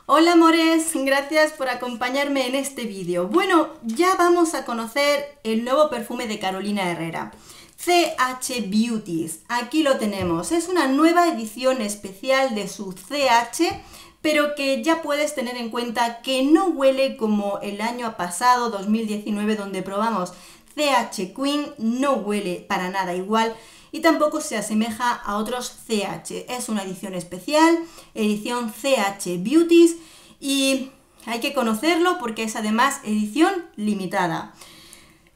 Hola amores, gracias por acompañarme en este vídeo. Bueno, ya vamos a conocer el nuevo perfume de Carolina Herrera, CH Beauties. Aquí lo tenemos, es una nueva edición especial de su CH, pero que ya puedes tener en cuenta que no huele como el año pasado, 2019, donde probamos CH Queen, no huele para nada igual. Y tampoco se asemeja a otros CH. Es una edición especial, edición CH Beauties, y hay que conocerlo porque es además edición limitada.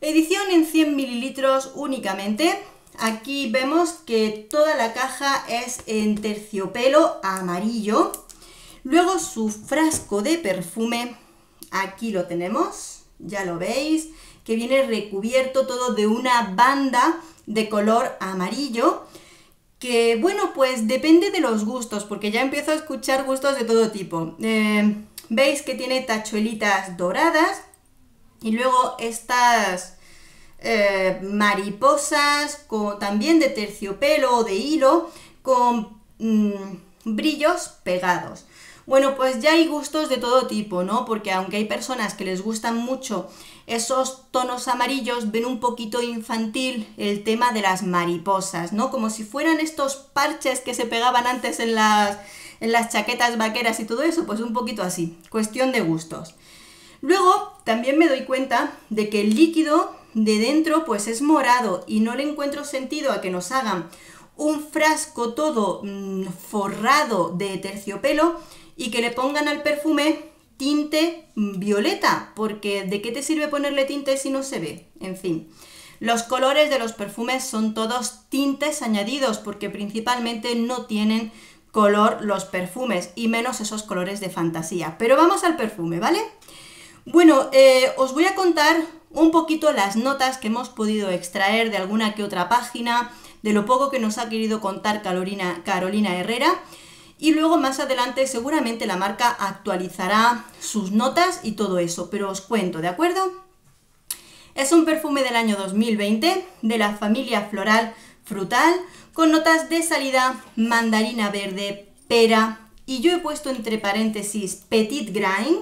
Edición en 100 mililitros únicamente. Aquí vemos que toda la caja es en terciopelo amarillo. Luego su frasco de perfume, aquí lo tenemos, ya lo veis, que viene recubierto todo de una banda de color amarillo, que bueno, pues depende de los gustos, porque ya empiezo a escuchar gustos de todo tipo. Veis que tiene tachuelitas doradas y luego estas mariposas también de terciopelo o de hilo con brillos pegados. Bueno, pues ya hay gustos de todo tipo, ¿no? Porque aunque hay personas que les gustan mucho esos tonos amarillos, ven un poquito infantil el tema de las mariposas, ¿no? Como si fueran estos parches que se pegaban antes en las chaquetas vaqueras y todo eso, pues un poquito así, cuestión de gustos. Luego también me doy cuenta de que el líquido de dentro pues es morado y no le encuentro sentido a que nos hagan un frasco todo forrado de terciopelo y que le pongan al perfume tinte violeta, porque ¿de qué te sirve ponerle tinte si no se ve? En fin, los colores de los perfumes son todos tintes añadidos porque principalmente no tienen color los perfumes y menos esos colores de fantasía. Pero vamos al perfume, ¿vale? Bueno, os voy a contar un poquito las notas que hemos podido extraer de alguna que otra página, de lo poco que nos ha querido contar Carolina Herrera. Y luego más adelante seguramente la marca actualizará sus notas y todo eso, pero os cuento, ¿de acuerdo? Es un perfume del año 2020 de la familia floral frutal con notas de salida mandarina verde, pera y yo he puesto entre paréntesis petit grain,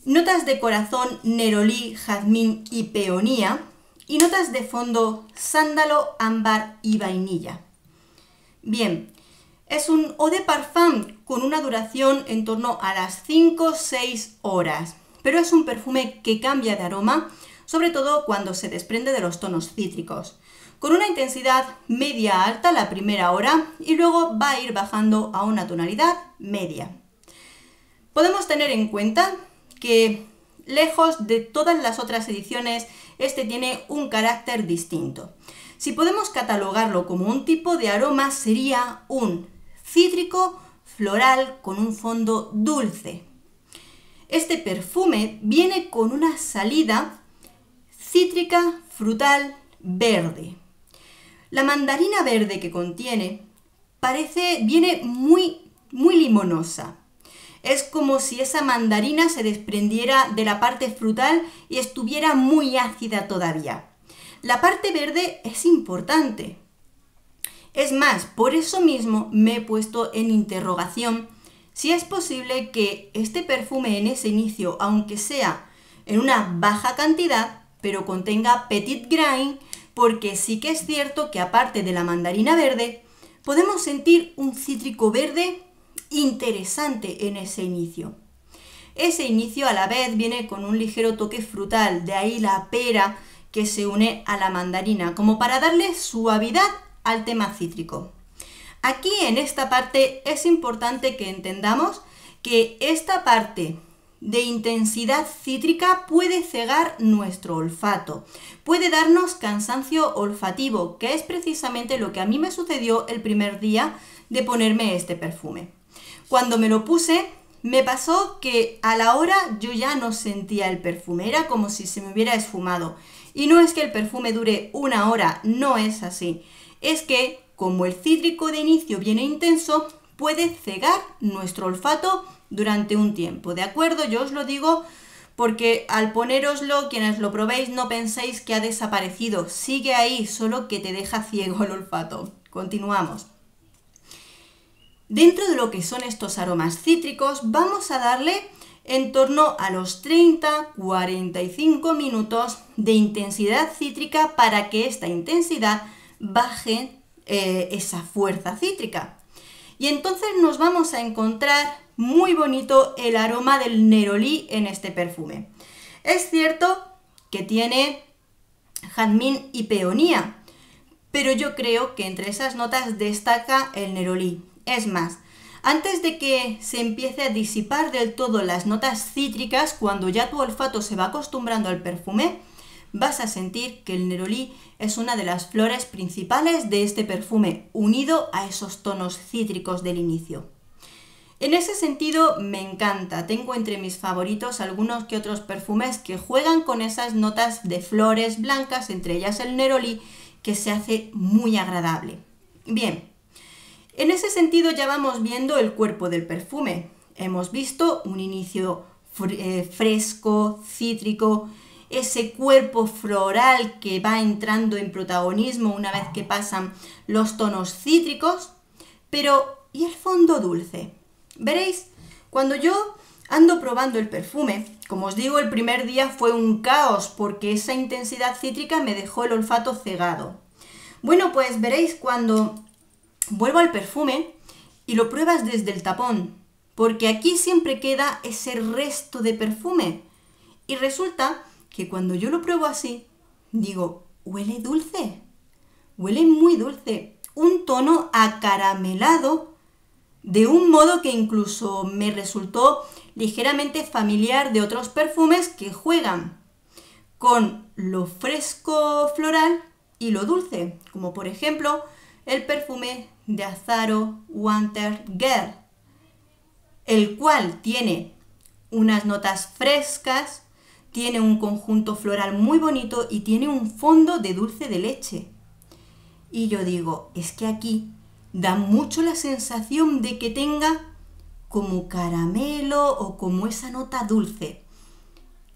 notas de corazón nerolí, jazmín y peonía y notas de fondo sándalo, ámbar y vainilla. Bien, es un eau de parfum con una duración en torno a las 5-6 horas, pero es un perfume que cambia de aroma, sobre todo cuando se desprende de los tonos cítricos, con una intensidad media-alta la primera hora y luego va a ir bajando a una tonalidad media. Podemos tener en cuenta que, lejos de todas las otras ediciones, este tiene un carácter distinto. Si podemos catalogarlo como un tipo de aroma, sería un cítrico floral con un fondo dulce. Este perfume viene con una salida cítrica, frutal, verde. La mandarina verde que contiene viene muy limonosa. Es como si esa mandarina se desprendiera de la parte frutal y estuviera muy ácida todavía. La parte verde es importante. Es más, por eso mismo me he puesto en interrogación si es posible que este perfume en ese inicio, aunque sea en una baja cantidad, pero contenga petit grain, porque sí que es cierto que aparte de la mandarina verde, podemos sentir un cítrico verde interesante en ese inicio. Ese inicio a la vez viene con un ligero toque frutal, de ahí la pera que se une a la mandarina, como para darle suavidad al tema cítrico. Aquí en esta parte es importante que entendamos que esta parte de intensidad cítrica puede cegar nuestro olfato, puede darnos cansancio olfativo, que es precisamente lo que a mí me sucedió el primer día de ponerme este perfume. Cuando me lo puse, me pasó que a la hora yo ya no sentía el perfume, era como si se me hubiera esfumado. Y no es que el perfume dure una hora, no es así. Es que, como el cítrico de inicio viene intenso, puede cegar nuestro olfato durante un tiempo, ¿de acuerdo? Yo os lo digo porque al ponéroslo, quienes lo probéis, no penséis que ha desaparecido. Sigue ahí, solo que te deja ciego el olfato. Continuamos. Dentro de lo que son estos aromas cítricos, vamos a darle en torno a los 30-45 minutos de intensidad cítrica para que esta intensidad baje esa fuerza cítrica. Y entonces nos vamos a encontrar muy bonito el aroma del nerolí en este perfume. Es cierto que tiene jazmín y peonía, pero yo creo que entre esas notas destaca el nerolí. Es más, antes de que se empiece a disipar del todo las notas cítricas, cuando ya tu olfato se va acostumbrando al perfume, vas a sentir que el nerolí es una de las flores principales de este perfume, unido a esos tonos cítricos del inicio. En ese sentido me encanta, tengo entre mis favoritos algunos que otros perfumes que juegan con esas notas de flores blancas, entre ellas el nerolí, que se hace muy agradable. Bien, en ese sentido ya vamos viendo el cuerpo del perfume. Hemos visto un inicio fresco, cítrico, ese cuerpo floral que va entrando en protagonismo una vez que pasan los tonos cítricos, pero ¿y el fondo dulce? Veréis, cuando yo ando probando el perfume, como os digo, el primer día fue un caos porque esa intensidad cítrica me dejó el olfato cegado. Bueno, pues veréis cuando vuelvo al perfume y lo pruebas desde el tapón, porque aquí siempre queda ese resto de perfume. Y resulta que cuando yo lo pruebo así, digo, huele dulce, huele muy dulce, un tono acaramelado, de un modo que incluso me resultó ligeramente familiar de otros perfumes que juegan con lo fresco floral y lo dulce, como por ejemplo el perfume de Azzaro Winter Girl, el cual tiene unas notas frescas, tiene un conjunto floral muy bonito y tiene un fondo de dulce de leche. Y yo digo, es que aquí da mucho la sensación de que tenga como caramelo o como esa nota dulce.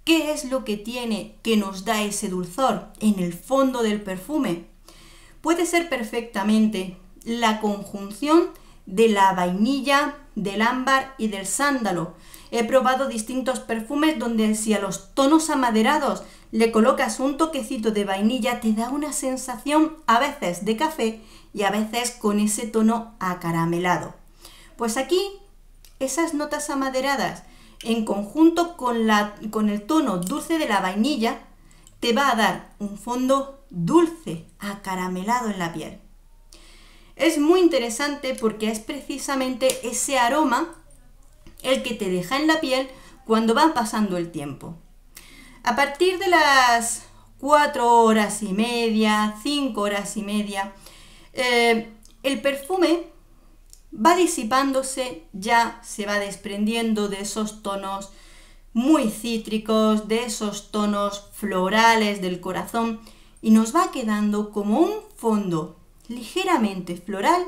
¿Qué es lo que tiene que nos da ese dulzor en el fondo del perfume? Puede ser perfectamente la conjunción de la vainilla, del ámbar y del sándalo. He probado distintos perfumes donde si a los tonos amaderados le colocas un toquecito de vainilla, te da una sensación a veces de café y a veces con ese tono acaramelado. Pues aquí esas notas amaderadas en conjunto con el tono dulce de la vainilla te va a dar un fondo dulce, acaramelado en la piel. Es muy interesante porque es precisamente ese aroma el que te deja en la piel cuando va pasando el tiempo. A partir de las 4 horas y media, 5 horas y media, el perfume va disipándose, ya se va desprendiendo de esos tonos muy cítricos, de esos tonos florales del corazón y nos va quedando como un fondo ligeramente floral,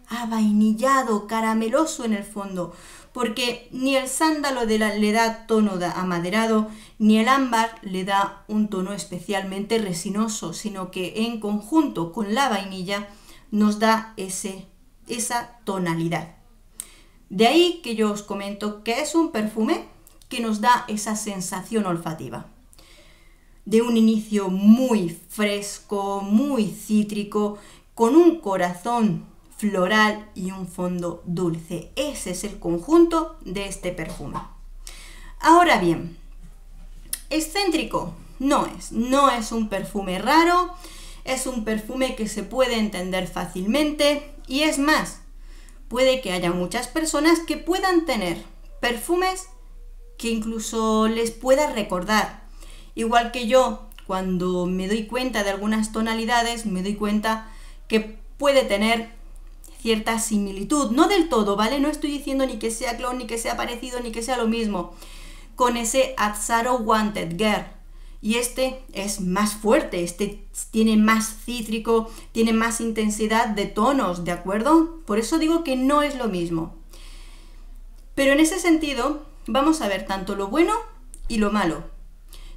avainillado, carameloso en el fondo, porque ni el sándalo le da tono amaderado, ni el ámbar le da un tono especialmente resinoso, sino que en conjunto con la vainilla nos da esa tonalidad. De ahí que yo os comento que es un perfume que nos da esa sensación olfativa, de un inicio muy fresco, muy cítrico, con un corazón floral y un fondo dulce. Ese es el conjunto de este perfume. Ahora bien, excéntrico no es un perfume raro, es un perfume que se puede entender fácilmente y es más, puede que haya muchas personas que puedan tener perfumes que incluso les pueda recordar. Igual que yo, cuando me doy cuenta de algunas tonalidades, me doy cuenta que puede tener cierta similitud, no del todo, ¿vale? No estoy diciendo ni que sea clon, ni que sea parecido, ni que sea lo mismo, con ese Azzaro Winter Girl. Y este es más fuerte, este tiene más cítrico, tiene más intensidad de tonos, ¿de acuerdo? Por eso digo que no es lo mismo. Pero en ese sentido, vamos a ver tanto lo bueno y lo malo.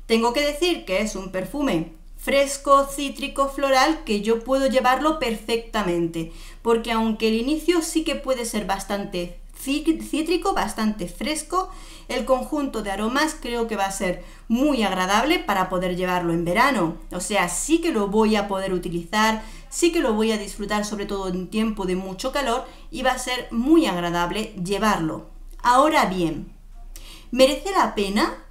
Tengo que decir que es un perfume fresco, cítrico, floral, que yo puedo llevarlo perfectamente, porque aunque el inicio sí que puede ser bastante cítrico, bastante fresco, el conjunto de aromas creo que va a ser muy agradable para poder llevarlo en verano. O sea, sí que lo voy a poder utilizar, sí que lo voy a disfrutar, sobre todo en tiempo de mucho calor, y va a ser muy agradable llevarlo. Ahora bien, ¿merece la pena?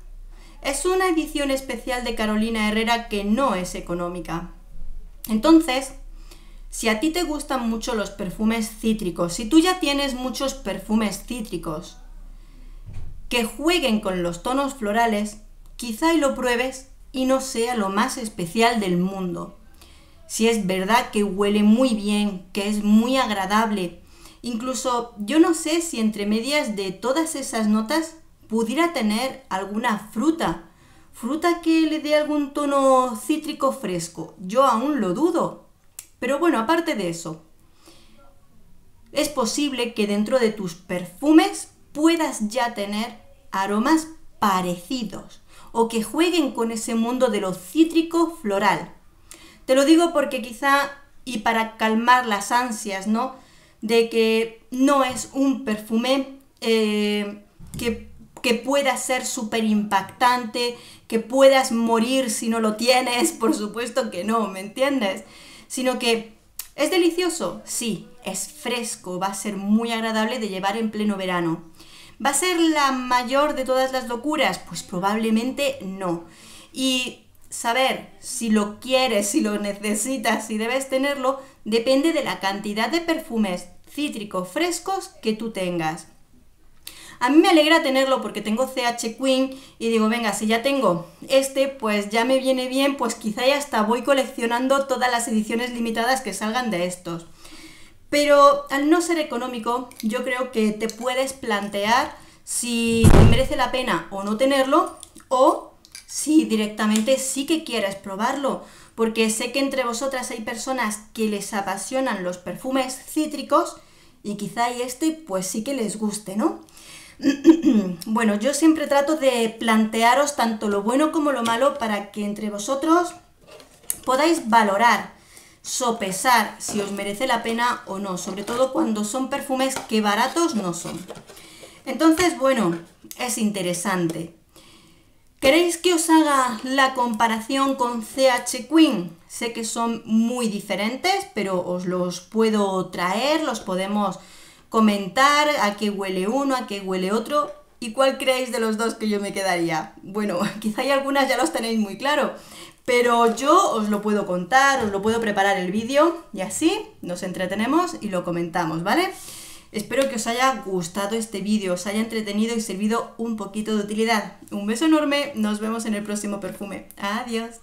Es una edición especial de Carolina Herrera que no es económica. Entonces, si a ti te gustan mucho los perfumes cítricos, si tú ya tienes muchos perfumes cítricos que jueguen con los tonos florales, quizá y lo pruebes y no sea lo más especial del mundo. Si es verdad que huele muy bien, que es muy agradable, incluso yo no sé si entre medias de todas esas notas pudiera tener alguna fruta que le dé algún tono cítrico fresco. Yo aún lo dudo. Pero bueno, aparte de eso, es posible que dentro de tus perfumes puedas ya tener aromas parecidos o que jueguen con ese mundo de lo cítrico floral. Te lo digo porque quizá, y para calmar las ansias, ¿no?, de que no es un perfume que pueda ser súper impactante, que puedas morir si no lo tienes, por supuesto que no, ¿me entiendes? Sino que ¿es delicioso? Sí, es fresco, va a ser muy agradable de llevar en pleno verano. ¿Va a ser la mayor de todas las locuras? Pues probablemente no. Y saber si lo quieres, si lo necesitas, si debes tenerlo, depende de la cantidad de perfumes cítricos frescos que tú tengas. A mí me alegra tenerlo porque tengo CH Queen y digo, venga, si ya tengo este, pues ya me viene bien, pues quizá ya hasta voy coleccionando todas las ediciones limitadas que salgan de estos. Pero al no ser económico, yo creo que te puedes plantear si te merece la pena o no tenerlo, o si directamente sí que quieres probarlo, porque sé que entre vosotras hay personas que les apasionan los perfumes cítricos y quizá y este pues sí que les guste, ¿no? Bueno, yo siempre trato de plantearos tanto lo bueno como lo malo para que entre vosotros podáis valorar, sopesar si os merece la pena o no, sobre todo cuando son perfumes que baratos no son. Entonces, bueno, es interesante. ¿Queréis que os haga la comparación con CH Queen? Sé que son muy diferentes, pero os los puedo traer, los podemos comentar a qué huele uno, a qué huele otro. ¿Y cuál creéis de los dos que yo me quedaría? Bueno, quizá hay algunas ya los tenéis muy claro, pero yo os lo puedo contar, os lo puedo preparar el vídeo y así nos entretenemos y lo comentamos, ¿vale? Espero que os haya gustado este vídeo, os haya entretenido y servido un poquito de utilidad. Un beso enorme, nos vemos en el próximo perfume. Adiós.